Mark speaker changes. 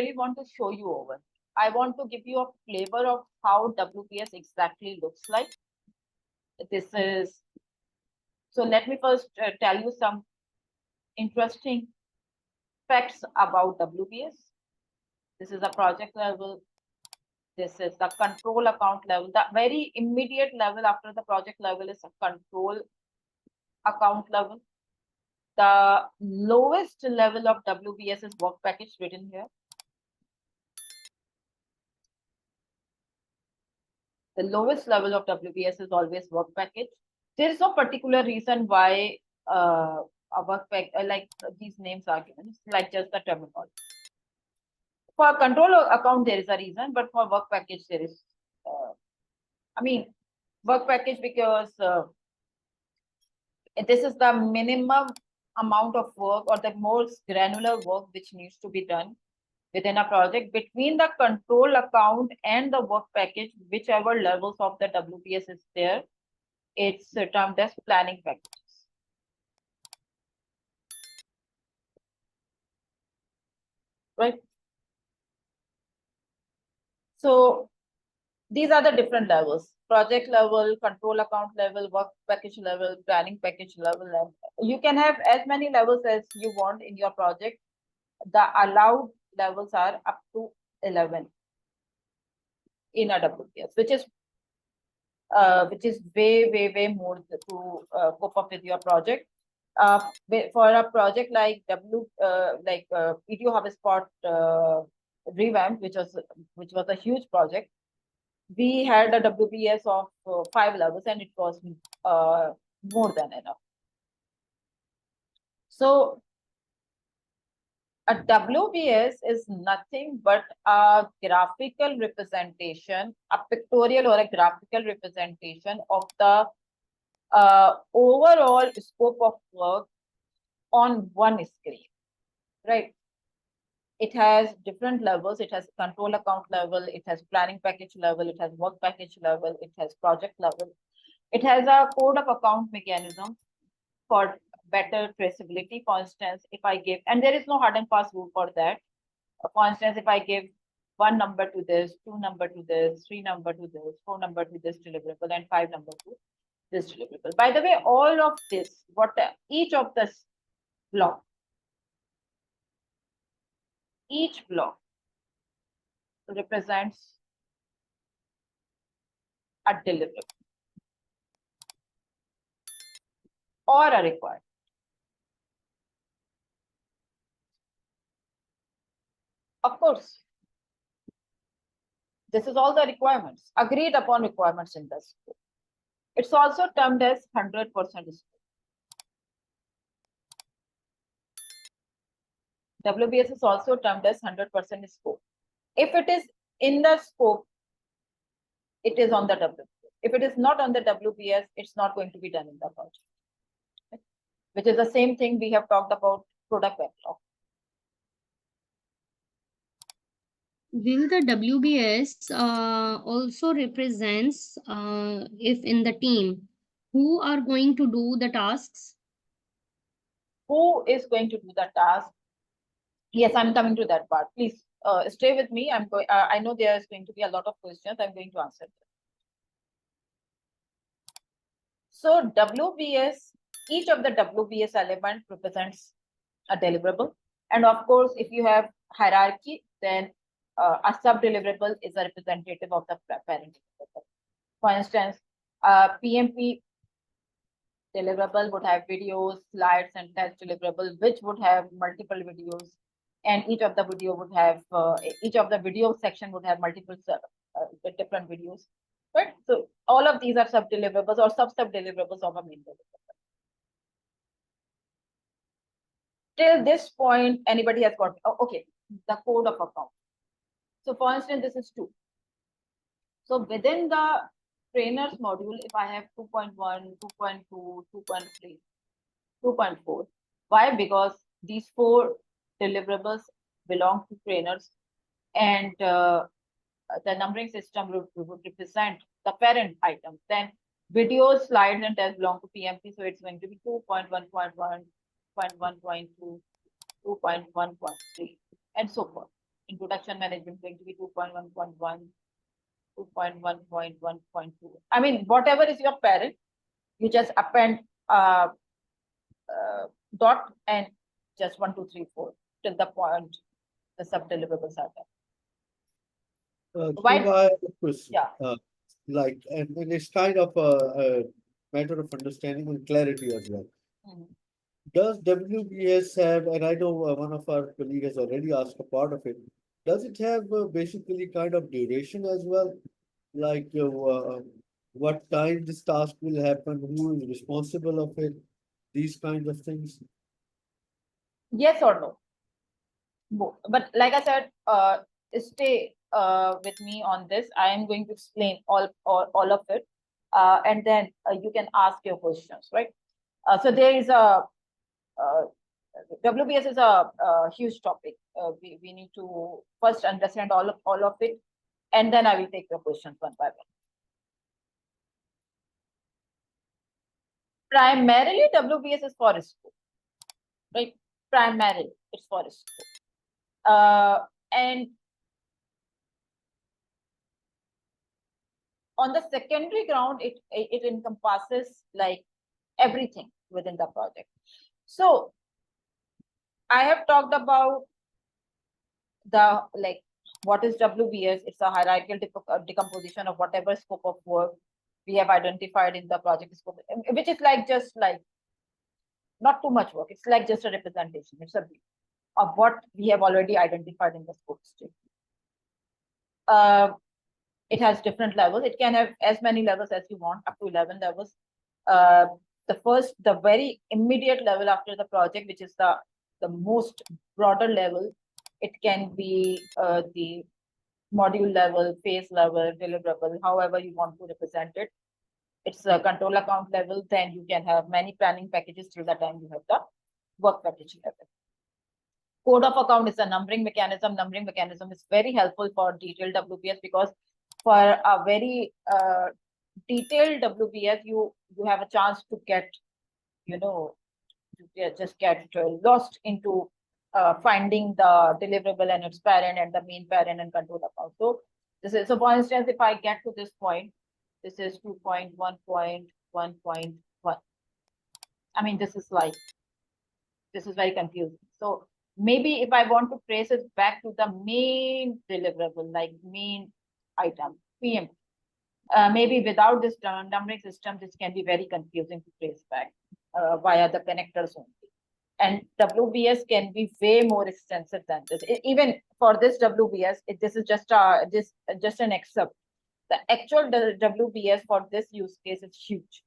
Speaker 1: really want to show you over. I want to give you a flavor of how WBS exactly looks like. This is, so let me first tell you some interesting facts about WBS. This is a project level. This is the control account level. The very immediate level after the project level is a control account level. The lowest level of WBS is work package written here. The lowest level of WBS is always work package. There is no particular reason why a work pack like these names are given. It's like just the terminology. For control account, there is a reason, but for work package, there is, I mean, work package because this is the minimum amount of work or the most granular work which needs to be done within a project between the control account and the work package, whichever levels of the WBS is there, it's termed as planning packages. Right? So these are the different levels: project level, control account level, work package level, planning package level. And you can have as many levels as you want in your project. The allowed levels are up to 11 in a WBS, which is way more to cope up with your project. For a project like Video HubSpot revamp, which was a huge project, we had a WBS of 5 levels, and it was more than enough. So a WBS is nothing but a graphical representation, a pictorial or a graphical representation of the overall scope of work on one screen, right? It has different levels. It has control account level, it has planning package level, it has work package level, it has project level. It has a code of account mechanism for better traceability. For instance, if I give, and there is no hard and fast rule for that. For instance, if I give 1 number to this, 2 number to this, 3 number to this, 4 number to this deliverable, and 5 number to this deliverable. By the way, all of this, each of this block, each block represents a deliverable or a requirement. Of course, this is all the requirements, agreed upon requirements in this. It's also termed as 100% scope. WBS is also termed as 100% scope. If it is in the scope, it is on the WBS. If it is not on the WBS, it's not going to be done in the project. Okay? Which is the same thing we have talked about product backlog.
Speaker 2: Will the WBS also represents if in the team who are going to do the tasks?
Speaker 1: Who is going to do the task? Yes, I'm coming to that part. Please stay with me. I'm going. I know there is going to be a lot of questions. I'm going to answer them. So WBS, each of the WBS element represents a deliverable, and of course, if you have hierarchy, then a sub deliverable is a representative of the parent deliverable. For instance, PMP deliverable would have videos, slides, and test deliverable, which would have multiple videos, and each of the video would have each of the video section would have multiple different videos. Right? So all of these are sub deliverables or sub deliverables of a main deliverable. Till this point, anybody has got okay, the code of account. So for instance, this is 2. So within the trainers module, if I have 2.1, 2.2, 2.3, 2.4, why? Because these 4 deliverables belong to trainers, and the numbering system would represent the parent item. Then videos, slides, and tests belong to PMP, so it's going to be 2.1.1, 0.1.2, 2.1.3, and so forth. In production management, going to be 2.1.1, 2.1.1.2. I mean, whatever is your parent, you just append dot and just 1, 2, 3, 4 till the point the sub deliverables are there.
Speaker 3: So
Speaker 1: Why?
Speaker 3: I have a question.
Speaker 1: Yeah.
Speaker 3: And it's kind of a matter of understanding and clarity as well.
Speaker 1: Mhm.
Speaker 3: Does WBS have, and I know one of our colleagues has already asked a part of it, does it have basically kind of duration as well? Like what time this task will happen, who is responsible of it, these kinds of things?
Speaker 1: Yes or no? Both. But like I said, stay with me on this. I am going to explain all of it, and then you can ask your questions, right? So there is a WBS is a huge topic. We need to first understand all of it, and then I will take your questions one by one. Primarily, WBS is for school, right? Primarily, it's for school. And on the secondary ground, it encompasses like everything within the project. So I have talked about the like what is WBS. It's a hierarchical decomposition of whatever scope of work we have identified in the project scope, which is like just like not too much work. It's like just a representation. It's a brief of what we have already identified in the scope state. It has different levels. It can have as many levels as you want, up to 11 levels. The very immediate level after the project, which is the most broader level, it can be the module level, phase level, deliverable, however you want to represent it. It's a control account level. Then you can have many planning packages till the time you have the work package level. Code of account is a numbering mechanism. Numbering mechanism is very helpful for detailed WBS because for a very detailed WBS, you have a chance to get, just get lost into finding the deliverable and its parent and the main parent and control account. So this is, so for instance, if I get to this point, this is 2.1.1.1. I mean, this is very confusing. So maybe if I want to trace it back to the main deliverable, like main item, PMP, maybe without this numbering system, this can be very confusing to trace back via the connectors only. And WBS can be way more extensive than this. Even for this WBS, this is just an excerpt. The actual WBS for this use case is huge.